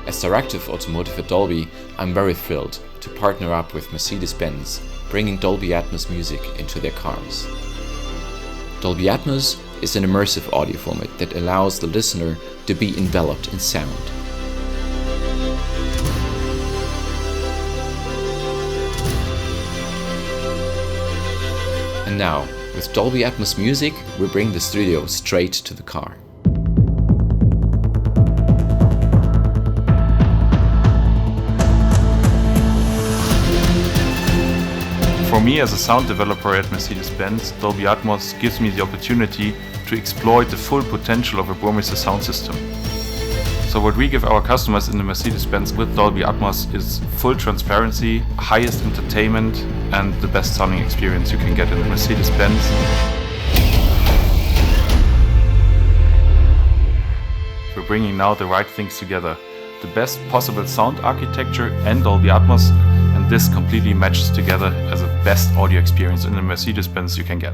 As Director of Automotive at Dolby, I'm very thrilled to partner up with Mercedes-Benz, bringing Dolby Atmos music into their cars. Dolby Atmos is an immersive audio format that allows the listener to be enveloped in sound. And now, with Dolby Atmos music, we bring the studio straight to the car. For me as a sound developer at Mercedes-Benz, Dolby Atmos gives me the opportunity to exploit the full potential of a Burmester sound system. So what we give our customers in the Mercedes-Benz with Dolby Atmos is full transparency, highest entertainment and the best sounding experience you can get in the Mercedes-Benz. We're bringing now the right things together. The best possible sound architecture and Dolby Atmos, and this completely matches together as the best audio experience in the Mercedes-Benz you can get.